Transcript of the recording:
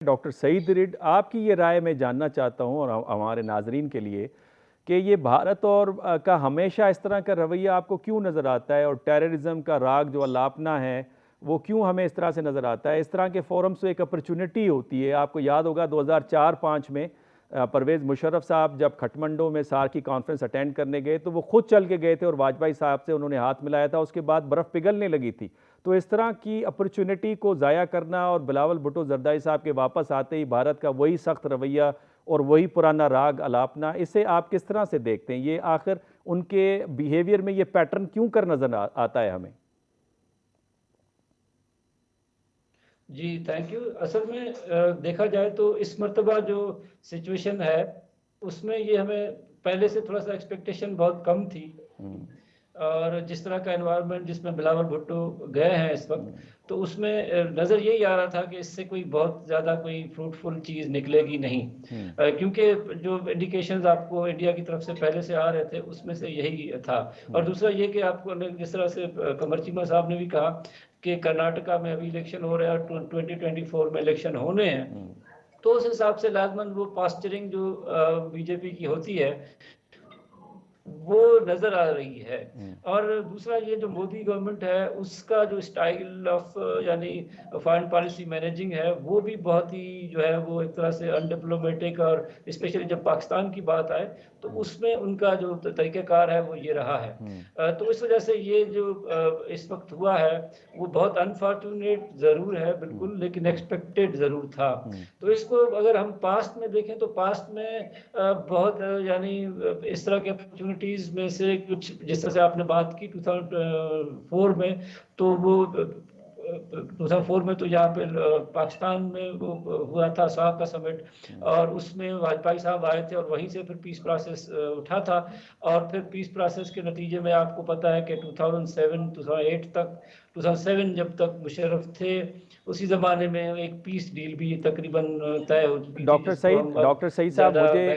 Doctor Saeed rid, आपकी ये राय मैं जानना चाहता हूँ और हमारे नाजरीन के लिए कि ये भारत और का हमेशा इस तरह का रवैया आपको क्यों नज़र आता है, और टेररिज्म का राग जो अलापना है वो क्यों हमें इस तरह से नज़र आता है। इस तरह के फोरम से एक अपॉर्चुनिटी होती है। आपको याद होगा 2004-5 में परवेज़ मुशर्रफ साहब जब खटमंडो में सार की कॉन्फ्रेंस अटेंड करने गए तो वो खुद चल के गए थे और वाजपेयी साहब से उन्होंने हाथ मिलाया था, उसके बाद बर्फ़ पिघलने लगी थी। तो इस तरह की अपॉर्चुनिटी को ज़ाया करना और बिलावल भुट्टो जरदारी साहब के वापस आते ही भारत का वही सख्त रवैया और वही पुराना राग अलापना, इसे आप किस तरह से देखते हैं? ये आखिर उनके बिहेवियर में ये पैटर्न क्यों कर नजर आता है हमें? जी, थैंक यू। असल में देखा जाए तो इस मर्तबा जो सिचुएशन है, उसमें ये हमें पहले से थोड़ा-सा एक्सपेक्टेशन बहुत कम थी। हम्म, और जिस तरह का एनवायरनमेंट जिसमें बिलावल भुट्टो गए हैं इस वक़्त, हम्म, तो उसमें नज़र यही आ रहा था कि इससे कोई बहुत ज़्यादा कोई फ्रूटफुल चीज़ निकलेगी नहीं। हम्म, क्योंकि जो इंडिकेशंस आपको इंडिया की तरफ से पहले से आ रहे थे, उसमें से यही था। और हम्म, दूसरा ये कि आपको जिस तरह से कमर चीमा साहब ने भी कहा कि कर्नाटका में अभी इलेक्शन हो रहा है और 2024 में इलेक्शन होने हैं। हम्म, तो उस हिसाब से लाजमन वो पास्चरिंग जो बीजेपी की होती है, वो नज़र आ रही है। हम्म, और दूसरा ये जो मोदी गवर्नमेंट है, उसका जो स्टाइल ऑफ यानी फॉरेन पॉलिसी मैनेजिंग है, वो भी बहुत ही जो है वो एक तरह से अनडिप्लोमेटिक, और स्पेशली जब पाकिस्तान की बात आए तो हम्म, उसमें उनका जो तरीक़ेकार है वो ये रहा है। हम्म, तो इस वजह से ये जो इस वक्त हुआ है, वो बहुत अनफॉर्चुनेट ज़रूर है हम्म, बिल्कुल, लेकिन एक्सपेक्टेड ज़रूर था। हम्म, तो इसको अगर हम पास्ट में देखें तो पास्ट में बहुत यानी इस तरह के अपॉर्चुनिटीज़ में से कुछ, जिस तरह से आपने बात की 2004 में, तो वो 2004 में तो यहाँ पे पाकिस्तान में वो हुआ था साह का समिट, हम्म, और उसमें वाजपेयी साहब आए थे और वहीं से फिर पीस प्रोसेस उठा था। और फिर पीस प्रोसेस के नतीजे में आपको पता है कि 2007 2008 तक, 2007 जब तक मुशर्रफ थे, उसी ज़माने में एक पीस डील भी तकरीबन तय हो चुकी थी, जिसको हम अब डॉक्टर सईद साहब, ज़्यादा मुझे